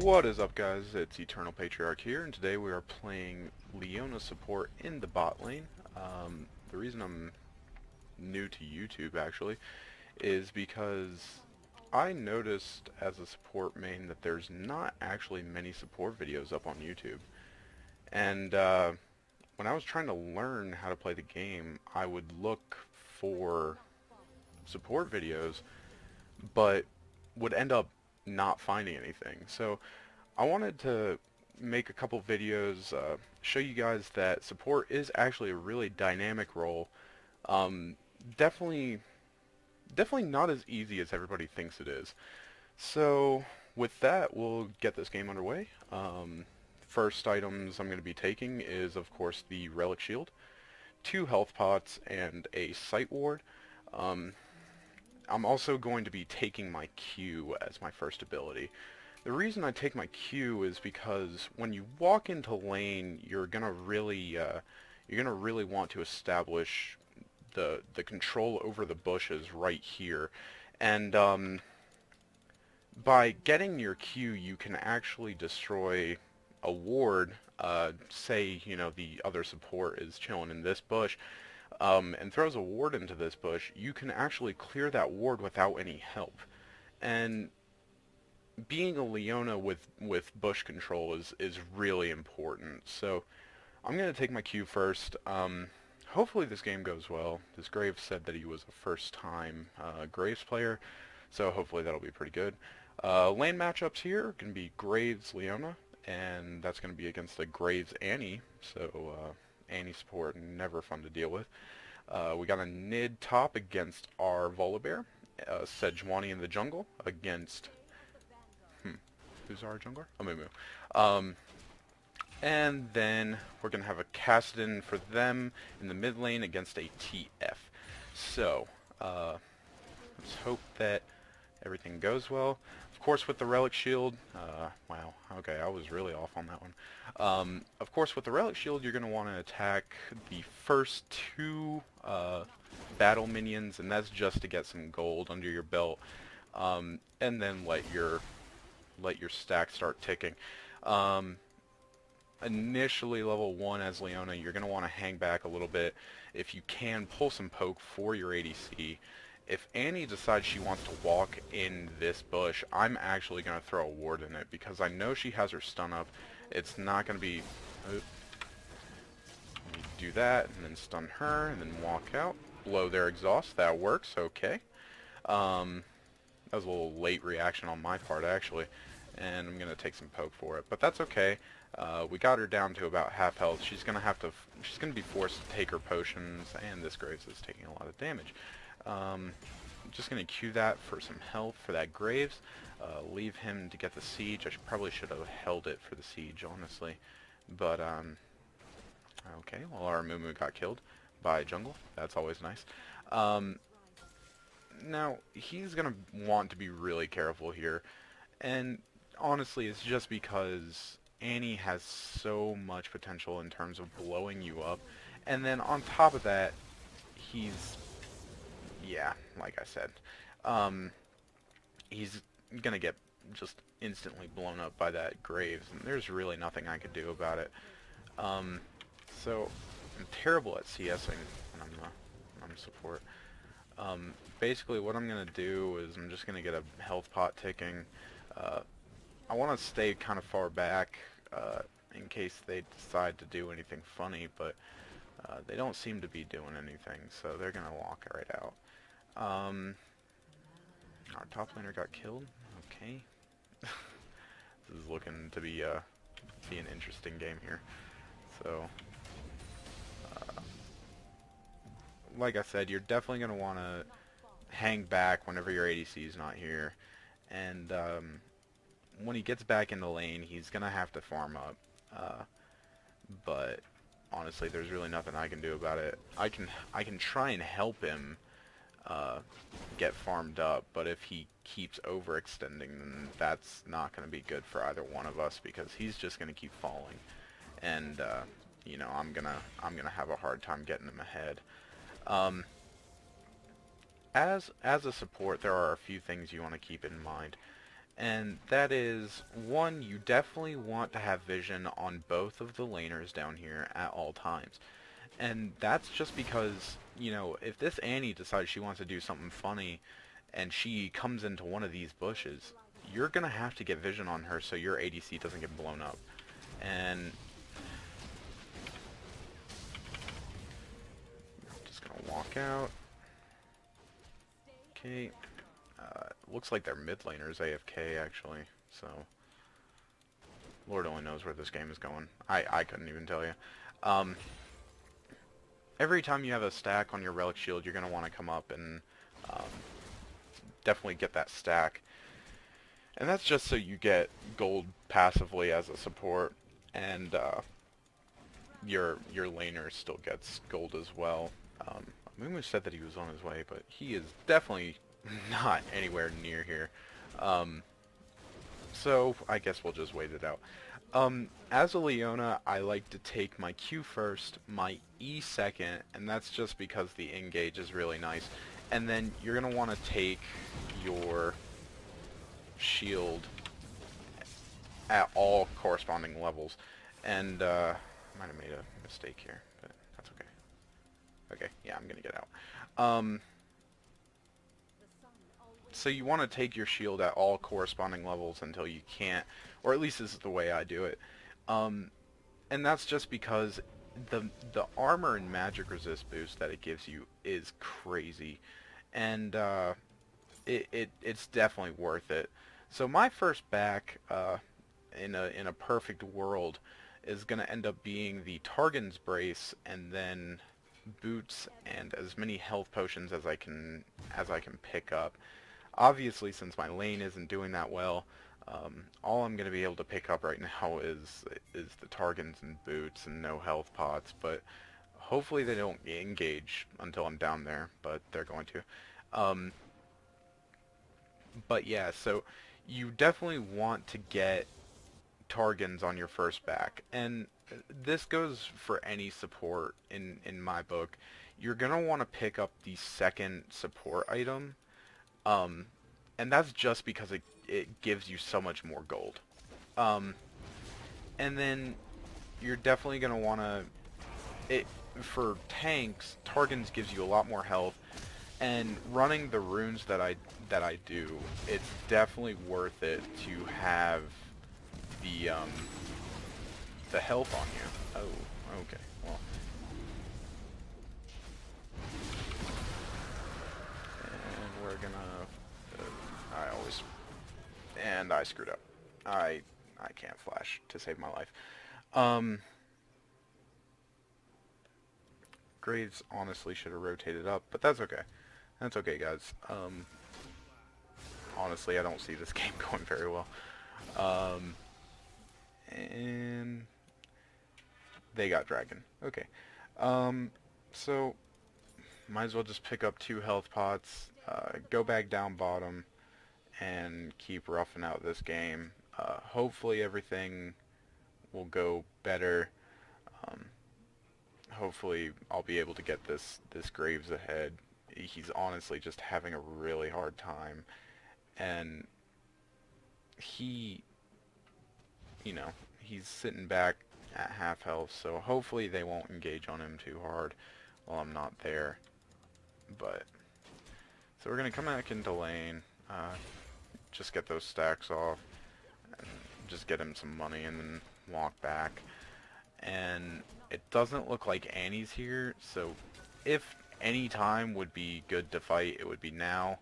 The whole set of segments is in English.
What is up, guys? It's Eternal Patriarch here, and today we are playing Leona support in the bot lane. The reason I'm new to YouTube, actually, is because I noticed as a support main that there's not actually many support videos up on YouTube. And when I was trying to learn how to play the game, I would look for support videos, but would end up not finding anything. So I wanted to make a couple videos, show you guys that support is actually a really dynamic role. Definitely not as easy as everybody thinks it is. So with that, we'll get this game underway. First items I'm going to be taking is, of course, the Relic Shield, 2 health pots, and a Sight Ward. I'm also going to be taking my Q as my first ability. The reason I take my Q is because when you walk into lane, you're gonna really want to establish the control over the bushes right here, and by getting your Q, you can actually destroy a ward. Say, you know, the other support is chilling in this bush, and throws a ward into this bush, you can actually clear that ward without any help. And being a Leona with bush control is really important. So I'm going to take my Q first. Hopefully this game goes well. This Graves said that he was a first-time Graves player, so hopefully that'll be pretty good. Lane matchups here are going to be Graves Leona, and that's going to be against the Graves Annie, so Annie support, never fun to deal with. We got a Nid top against our Volibear. Sejuani in the jungle against... who's our jungler? Amumu. And then we're going to have a Kassadin for them in the mid lane against a TF. So, let's hope that everything goes well. Of course, with the Relic Shield, wow, okay, I was really off on that one. Of course, with the Relic Shield, you're going to want to attack the first 2 battle minions, and that's just to get some gold under your belt, and then let your stack start ticking. Initially, level 1 as Leona, you're going to want to hang back a little bit. If you can, pull some poke for your ADC. If Annie decides she wants to walk in this bush, I'm actually going to throw a ward in it, because I know she has her stun up. It's not going to be... do that, and then stun her, and then walk out. Blow their exhaust. That works, okay. That was a little late reaction on my part, actually, and I'm going to take some poke for it, but that's okay. We got her down to about half health. She's going to be forced to take her potions, and this Graves is taking a lot of damage. Just going to queue that for some health for that Graves. Leave him to get the siege. Probably should have held it for the siege, honestly. But, okay, well, our Mumu got killed by jungle. That's always nice. Now, he's going to want to be really careful here. And, honestly, it's just because Annie has so much potential in terms of blowing you up. And then, on top of that, he's... yeah, like I said, he's gonna get just instantly blown up by that Graves, and there's really nothing I could do about it. So I'm terrible at CSing when I'm support. Basically, what I'm gonna do is I'm just gonna get a health pot ticking. I want to stay kind of far back in case they decide to do anything funny, but they don't seem to be doing anything, so they're gonna walk right out. Our top laner got killed. Okay. This is looking to be an interesting game here. So, like I said, you're definitely going to want to hang back whenever your ADC is not here. And when he gets back in the lane, he's going to have to farm up. But honestly, there's really nothing I can do about it. I can try and help him get farmed up, but if he keeps overextending, then that's not going to be good for either one of us, because he's just going to keep falling, and you know, I'm gonna have a hard time getting him ahead. As a support, there are a few things you want to keep in mind, And that is, one, you definitely want to have vision on both of the laners down here at all times. And that's just because, you know, if this Annie decides she wants to do something funny and she comes into one of these bushes, you're going to have to get vision on her so your ADC doesn't get blown up. And I'm just going to walk out. Okay. Looks like their mid laner is AFK, actually, so Lord only knows where this game is going. I couldn't even tell you. Every time you have a stack on your relic shield, you're going to want to come up and definitely get that stack. And that's just so you get gold passively as a support, and your laner still gets gold as well. Mumu said that he was on his way, but he is definitely not anywhere near here. So I guess we'll just wait it out. As a Leona, I like to take my Q first, my E second, and that's just because the engage is really nice. And then you're going to want to take your shield at all corresponding levels. And I might have made a mistake here, but that's okay. Okay, yeah, I'm going to get out. So you want to take your shield at all corresponding levels until you can't, or at least this is the way I do it. And that's just because the armor and magic resist boost that it gives you is crazy, and it's definitely worth it. So my first back in a perfect world is going to end up being the Targon's Brace, and then boots and as many health potions as I can pick up. Obviously, since my lane isn't doing that well, all I'm going to be able to pick up right now is the Targons and boots and no health pots, but hopefully they don't engage until I'm down there, but they're going to. But yeah, so you definitely want to get Targons on your first back, and this goes for any support in my book. You're going to want to pick up the second support item, and that's just because it gives you so much more gold. And then you're definitely going to want to, for tanks, Targons gives you a lot more health, and running the runes that I do, it's definitely worth it to have the health on you. Oh, okay, well. And we're gonna, I screwed up. I can't flash to save my life. Graves honestly should have rotated up, but that's okay. That's okay, guys. Honestly, I don't see this game going very well. And they got dragon. Okay. So might as well just pick up 2 health pots, go back down bottom, and keep roughing out this game. Hopefully everything will go better. Hopefully I'll be able to get this Graves ahead. He's honestly just having a really hard time, and he, you know, he's sitting back at half health, so hopefully they won't engage on him too hard while I'm not there. But so we're gonna come back into lane, just get those stacks off, and just get him some money, and then walk back. And it doesn't look like Annie's here, so if any time would be good to fight, it would be now.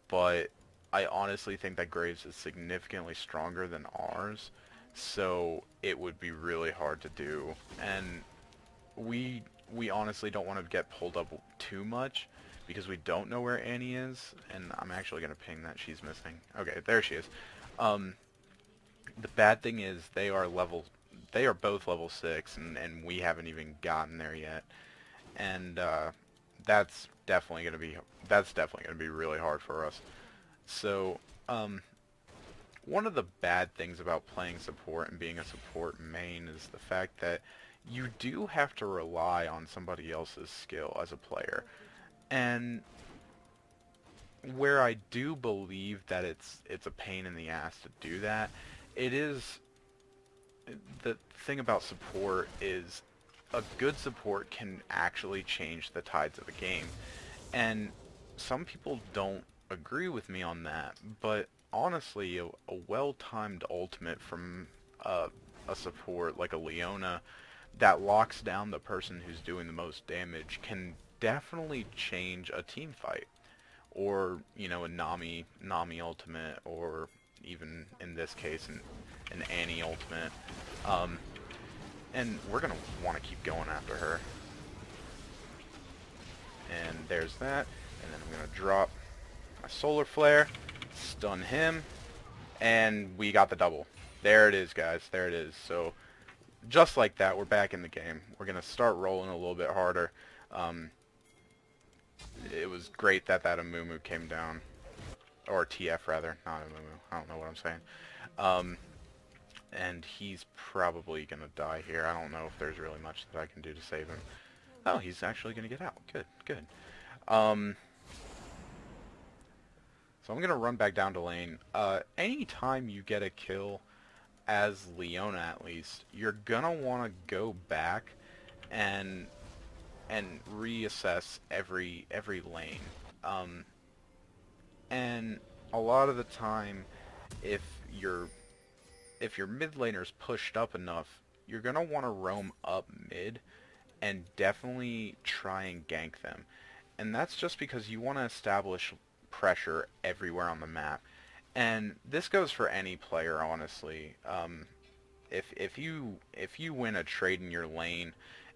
But I honestly think that Graves is significantly stronger than ours, so it would be really hard to do. And we honestly don't want to get pulled up too much, because we don't know where Annie is, and I'm actually going to ping that she's missing. Okay, there she is. The bad thing is they are both level 6, and we haven't even gotten there yet. And that's definitely going to be really hard for us. So one of the bad things about playing support and being a support main is the fact that you do have to rely on somebody else's skill as a player. And where I do believe that it's a pain in the ass to do that, it is, the thing about support is a good support can actually change the tides of a game. And some people don't agree with me on that, but honestly, a well-timed ultimate from a support like a Leona that locks down the person who's doing the most damage can definitely change a team fight. Or, you know, a Nami ultimate, or even in this case an Annie ultimate. Um, and we're gonna want to keep going after her. And there's that. And then I'm gonna drop my solar flare, stun him, and we got the double. There it is, guys. There it is. So just like that, we're back in the game. We're gonna start rolling a little bit harder. It was great that Amumu came down, or TF rather, not Amumu. I don't know what I'm saying. And he's probably gonna die here. I don't know if there's really much that I can do to save him. Oh, he's actually gonna get out. Good, good. So I'm gonna run back down to lane. Anytime you get a kill, as Leona at least, you're gonna want to go back and reassess every lane. And a lot of the time, if your mid laner's pushed up enough, you're gonna want to roam up mid and definitely try and gank them. And that's just because you want to establish pressure everywhere on the map. And this goes for any player, honestly. If you win a trade in your lane,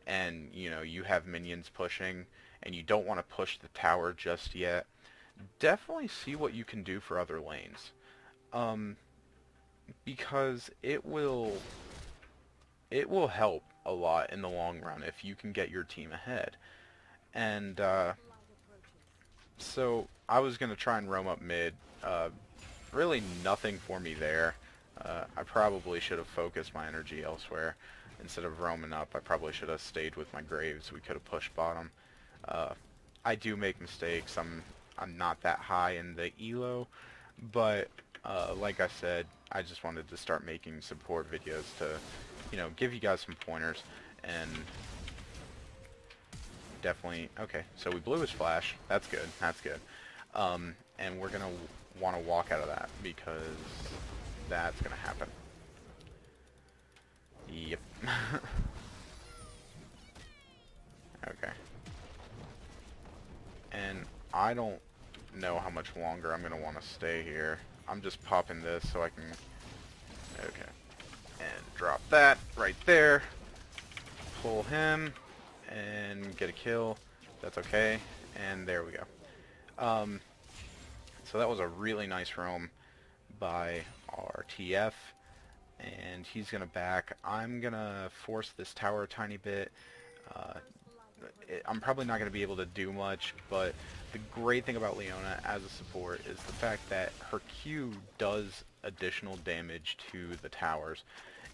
and you know you have minions pushing, and you don't want to push the tower just yet, definitely see what you can do for other lanes, because it will help a lot in the long run if you can get your team ahead. And so I was gonna try and roam up mid. Really nothing for me there. I probably should have focused my energy elsewhere. Instead of roaming up, I probably should have stayed with my Graves. We could have pushed bottom. I do make mistakes. I'm not that high in the elo, but like I said, I just wanted to start making support videos to, you know, give you guys some pointers. And definitely, okay, so we blew his flash. That's good. That's good. And we're gonna want to walk out of that because that's gonna happen. Yep. Okay. And I don't know how much longer I'm gonna want to stay here. I'm just popping this so I can... Okay. And drop that right there. Pull him and get a kill. That's okay. And there we go. So that was a really nice roam by our TF. And he's going to back. I'm going to force this tower a tiny bit. I'm probably not going to be able to do much, but the great thing about Leona as a support is the fact that her Q does additional damage to the towers.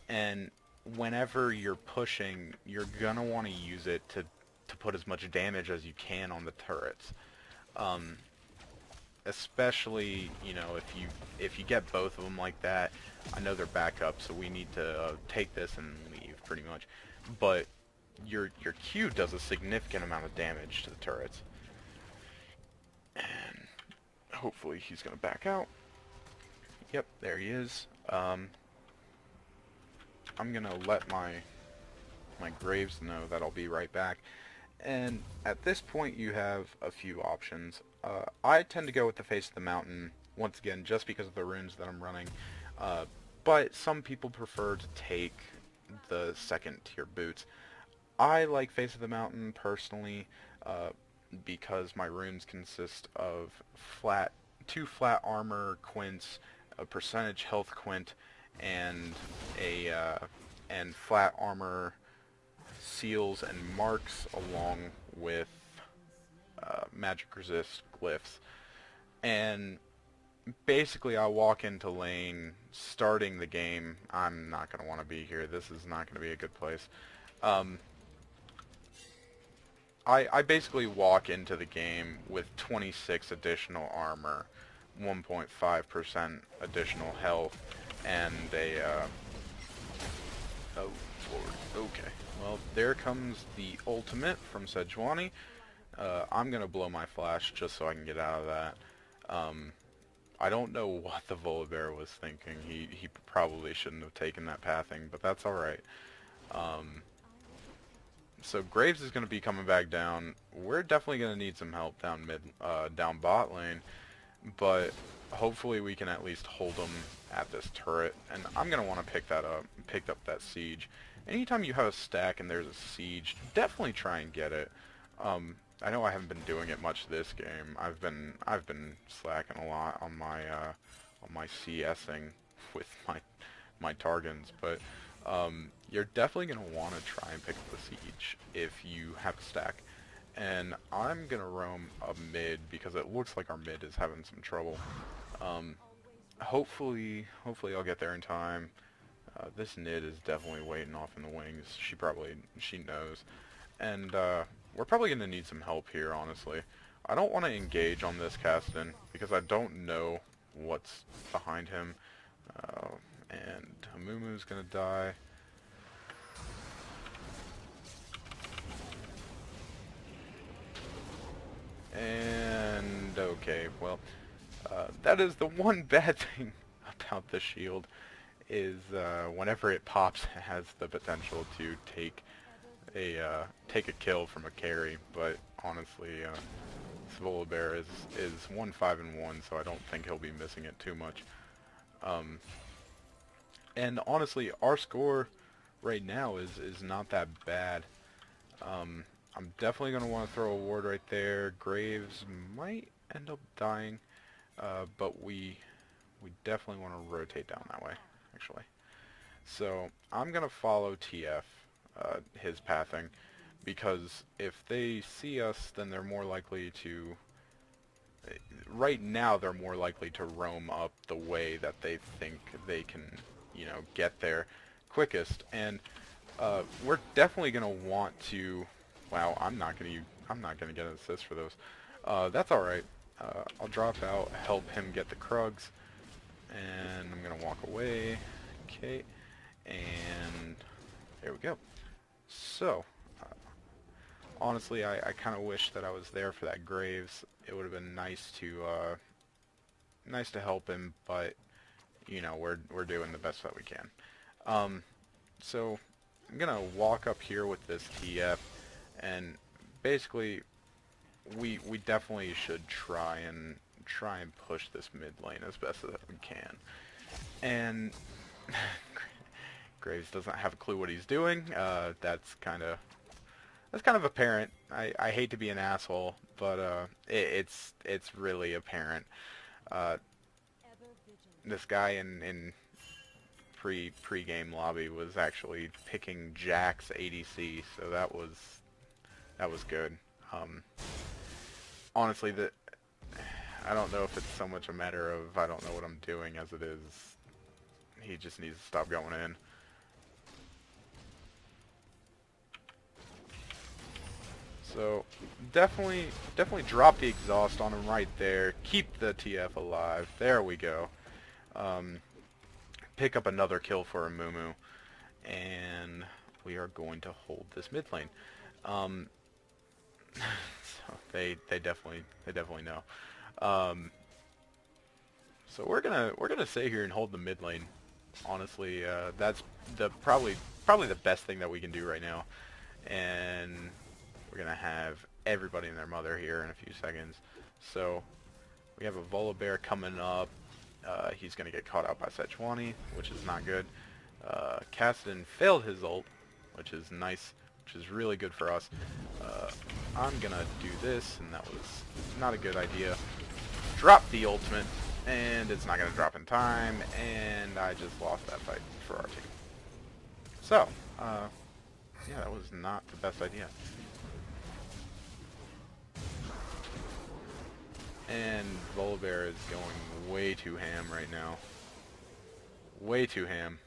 And whenever you're pushing, you're going to want to use it to put as much damage as you can on the turrets. Especially, you know, if you get both of them like that. I know they're back up, so we need to take this and leave, pretty much. But your Q does a significant amount of damage to the turrets. And hopefully he's going to back out. Yep, there he is. I'm going to let my Graves know that I'll be right back. And at this point you have a few options. I tend to go with the face of the mountain, once again, just because of the runes that I'm running. But some people prefer to take the second tier boots. I like face of the mountain personally, because my runes consist of two flat armor quints, a percentage health quint, and and flat armor seals and marks, along with magic resist glyphs. And basically I walk into lane starting the game. I'm not going to want to be here. This is not going to be a good place. I basically walk into the game with 26 additional armor, 1.5% additional health, and a, oh, Lord, okay. Well, there comes the ultimate from Sejuani. I'm gonna blow my flash just so I can get out of that. I don't know what the Volibear was thinking. He probably shouldn't have taken that pathing, but that's alright. So Graves is going to be coming back down. We're definitely going to need some help down down bot lane, but hopefully we can at least hold them at this turret. And I'm going to want to pick up that siege. Anytime you have a stack and there's a siege, definitely try and get it. I know I haven't been doing it much this game. I've been slacking a lot on my CSing with my Targans, but you're definitely going to want to try and pick up the siege if you have a stack. And I'm going to roam a mid because it looks like our mid is having some trouble. Hopefully I'll get there in time. This Nid is definitely waiting off in the wings. She knows. And we're probably going to need some help here, honestly. I don't want to engage on this Caston because I don't know what's behind him. And Amumu's going to die. And okay, well, that is the one bad thing about the shield, is whenever it pops, it has the potential to take a kill from a carry. But honestly, Volibear is 1-5-1, so I don't think he'll be missing it too much. And honestly, our score right now is not that bad. I'm definitely going to want to throw a ward right there. Graves might end up dying, but we definitely want to rotate down that way, actually. So I'm going to follow TF, his pathing, because if they see us, then they're more likely to... Right now, they're more likely to roam up the way that they think they can, you know, get there quickest. And we're definitely going to want to... Wow, I'm not gonna get an assist for those. That's all right. I'll drop out, help him get the Krugs, and I'm gonna walk away. Okay, and there we go. So, honestly, I kind of wish that I was there for that Graves. It would have been nice to help him, but you know, we're doing the best that we can. So I'm gonna walk up here with this TF. And basically, we definitely should try and push this mid lane as best as we can. And Graves doesn't have a clue what he's doing. That's kind of apparent. I hate to be an asshole, but it's really apparent. This guy in pre-game lobby was actually picking Jack's ADC, so that was good. Honestly, I don't know if it's so much a matter of I don't know what I'm doing as it is he just needs to stop going in. So definitely drop the exhaust on him right there. Keep the TF alive. There we go. Pick up another kill for Amumu, and we are going to hold this mid lane. So they definitely know. So we're gonna stay here and hold the mid lane. Honestly, that's probably the best thing that we can do right now. And we're gonna have everybody and their mother here in a few seconds. So we have a Volibear coming up. He's gonna get caught out by Sejuani, which is not good. Caston failed his ult, which is nice, which is really good for us. I'm gonna do this, and that was not a good idea. Drop the ultimate, and it's not gonna drop in time, and I just lost that fight for our team. So, yeah, that was not the best idea. And Volibear is going way too ham right now. Way too ham.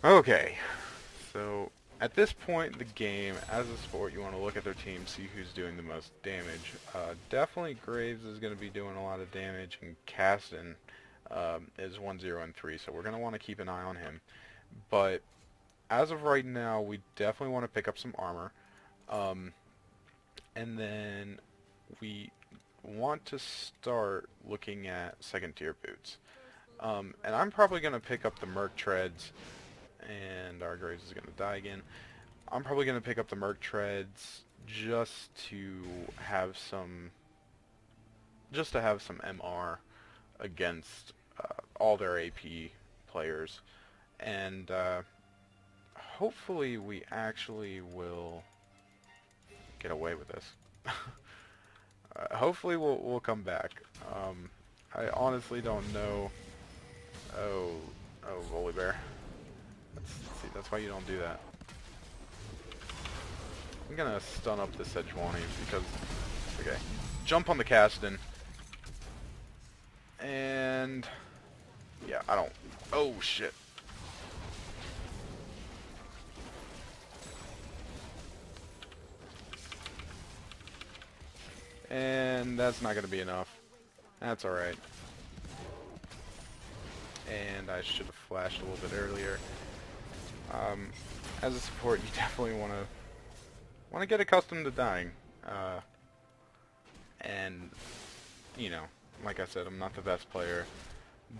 Okay, So at this point in the game, as a sport, you want to look at their team, see who's doing the most damage. Definitely Graves is going to be doing a lot of damage, and Caston is 1-0 and 3, so we're going to want to keep an eye on him. But as of right now, we definitely want to pick up some armor. And then we want to start looking at second tier boots. And I'm probably going to pick up the Merc Treads, and our Graves is going to die again. I'm probably going to pick up the Merc Treads just to have some MR against all their AP players. And hopefully we actually will get away with this. Hopefully we'll come back. I honestly don't know. Oh, Volley Bear. Let's see, that's why you don't do that. I'm gonna stun up the Sejuani because, okay, jump on the Caston. And, yeah, I don't, oh shit. And that's not gonna be enough. That's alright. And I should have flashed a little bit earlier. As a support, you definitely want to get accustomed to dying. And you know, like I said, I'm not the best player,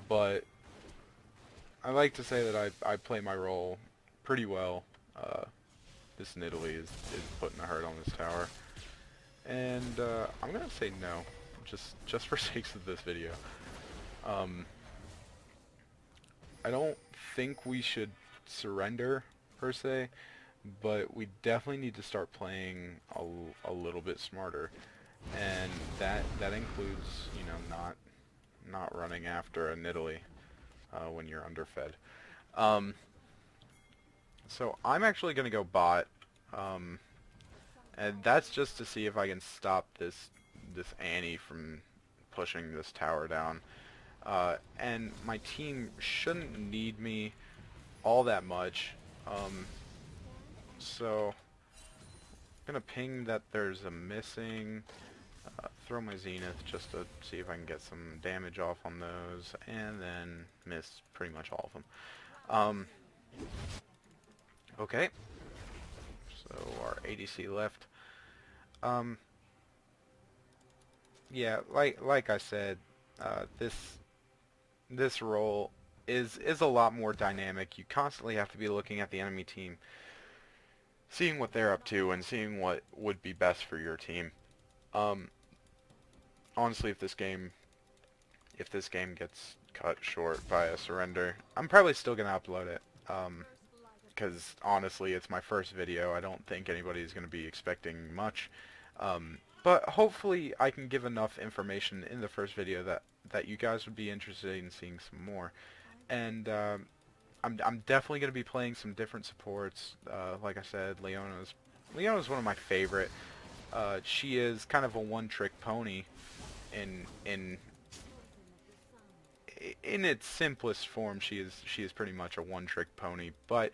but I like to say that I play my role pretty well. This Nidalee is putting a hurt on this tower, and I'm gonna say no, just for sakes of this video. I don't think we should surrender, per se, but we definitely need to start playing a little bit smarter, and that includes, you know, not running after a Nidalee when you're underfed. So I'm actually going to go bot, and that's just to see if I can stop this Annie from pushing this tower down. And my team shouldn't need me all that much, so I'm gonna ping that there's a missing, throw my Zenith just to see if I can get some damage off on those, and then miss pretty much all of them. Okay, so our ADC left. Yeah, like I said, this role is a lot more dynamic. You constantly have to be looking at the enemy team, seeing what they're up to, and seeing what would be best for your team. Honestly, if this game gets cut short by a surrender, I'm probably still gonna upload it. Because honestly, it's my first video. I don't think anybody's gonna be expecting much. But hopefully I can give enough information in the first video that you guys would be interested in seeing some more. And I'm definitely going to be playing some different supports. Like I said, Leona's one of my favorite. She is kind of a one-trick pony in its simplest form. She is pretty much a one-trick pony, but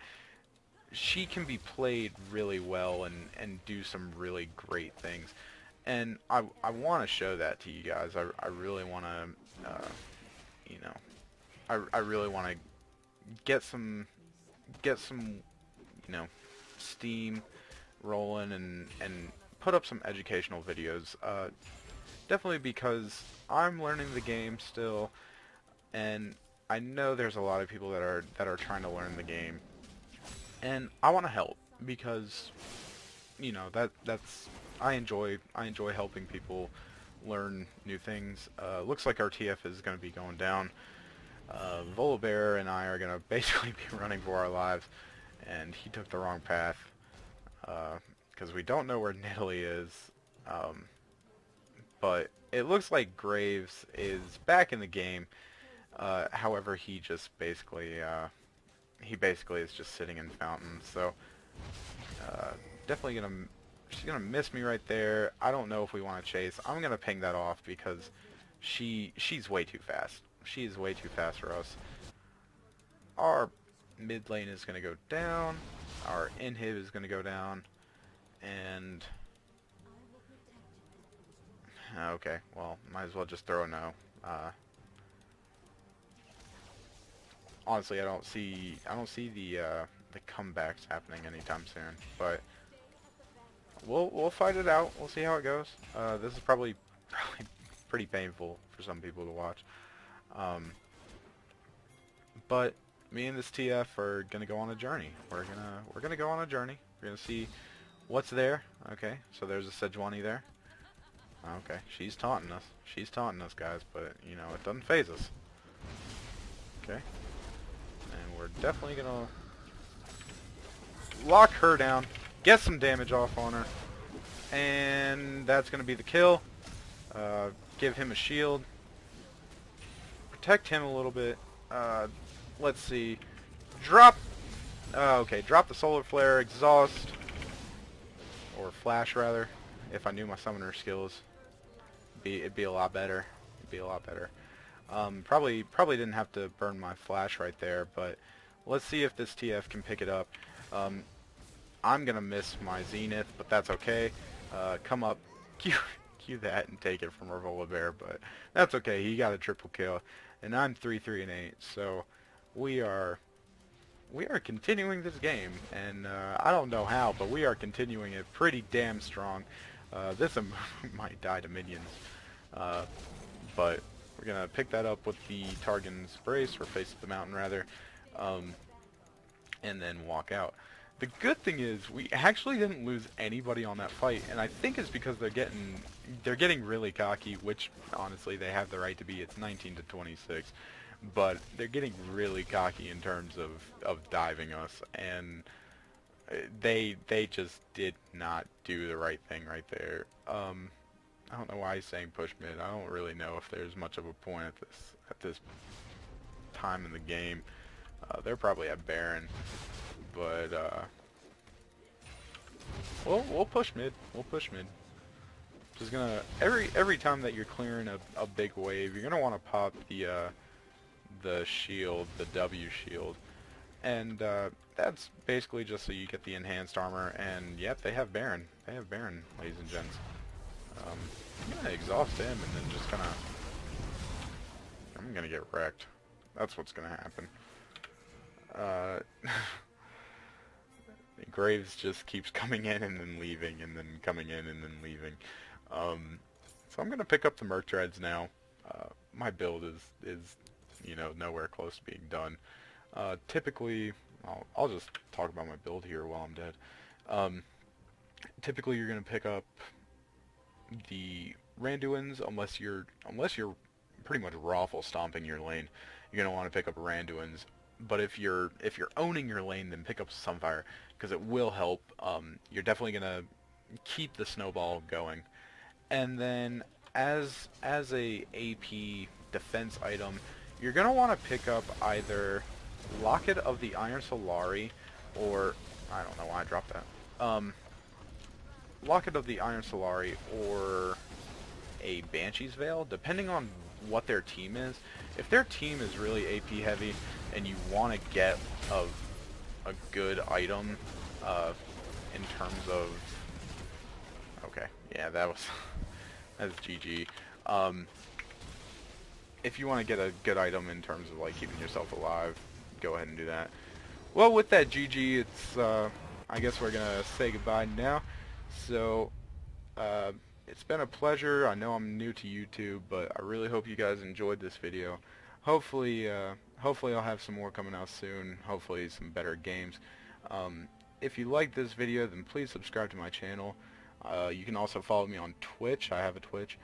she can be played really well and do some really great things. And I want to show that to you guys. I really want to, you know, I really want to get some, you know, steam rolling and put up some educational videos. Definitely because I'm learning the game still, and I know there's a lot of people that are trying to learn the game, and I want to help because, you know, that's I enjoy helping people learn new things. Looks like our TF is going to be going down. Volibear and I are going to basically be running for our lives, and he took the wrong path because we don't know where Nidalee is. But it looks like Graves is back in the game. However, he just basically is just sitting in fountain. So definitely she's gonna miss me right there. I don't know if we want to chase. I'm gonna ping that off because she's way too fast. She is way too fast for us. Our mid lane is gonna go down. our inhib is going to go down, and okay, well, might as well just throw a no. Honestly, I don't see the comebacks happening anytime soon, but we'll fight it out. We'll see how it goes. This is probably pretty painful for some people to watch. But me and this TF are gonna go on a journey. We're gonna go on a journey. We're gonna see what's there. Okay, so there's a Sejuani there. Okay, she's taunting us. She's taunting us, guys, but you know it doesn't phase us. Okay, and we're definitely gonna lock her down, get some damage off on her, and that's gonna be the kill. Give him a shield, protect him a little bit. Let's see, drop. Okay, drop the solar flare, exhaust, or flash rather. If I knew my summoner skills, it'd be a lot better. It'd be a lot better. Probably didn't have to burn my flash right there, but let's see if this TF can pick it up. I'm gonna miss my zenith, but that's okay. Come up, Q that and take it from Revolver, but that's okay. He got a triple kill, and I'm 3-3 and 8. So we are continuing this game, and I don't know how, but we are continuing it pretty damn strong. This might die to minions, but we're gonna pick that up with the Targon's Brace, or Face of the Mountain rather, and then walk out. The good thing is we actually didn't lose anybody on that fight, and I think it's because they're getting really cocky, which honestly they have the right to be. It's 19-26, but they're getting really cocky in terms of diving us, and they just did not do the right thing right there. I don't know why he's saying push mid. I don't really know if there's much of a point at this time in the game. They're probably at Baron, but we'll push mid. We'll push mid. Just gonna every time that you're clearing a big wave, you're gonna want to pop the shield, the W shield, and that's basically just so you get the enhanced armor. And yep, they have Baron. They have Baron, ladies and gents. I'm gonna exhaust him and then just kind of I'm gonna get wrecked. That's what's gonna happen. Graves just keeps coming in and then leaving, and then coming in and then leaving. So I'm gonna pick up the Merc Dreads now. My build is you know nowhere close to being done. Typically, I'll just talk about my build here while I'm dead. Typically, you're gonna pick up the Randuins unless you're pretty much raffle stomping your lane. You're gonna want to pick up Randuins. But if you're owning your lane, then pick up Sunfire, because it will help. You're definitely gonna keep the snowball going, and then as a AP defense item, you're gonna want to pick up either Locket of the Iron Solari, or I don't know why I dropped that. Locket of the Iron Solari, or a Banshee's Veil, depending on what their team is. If their team is really AP heavy and you want to get a good item in terms of okay, yeah, that's GG. If you want to get a good item in terms of like keeping yourself alive, go ahead and do that. Well, with that GG, it's I guess we're gonna say goodbye now. So it's been a pleasure. I know I'm new to YouTube, but I really hope you guys enjoyed this video. Hopefully I'll have some more coming out soon. Hopefully some better games. If you like this video, then please subscribe to my channel. You can also follow me on Twitch. I have a Twitch.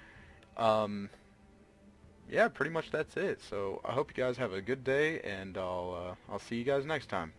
Yeah, pretty much that's it. So I hope you guys have a good day, and I'll see you guys next time.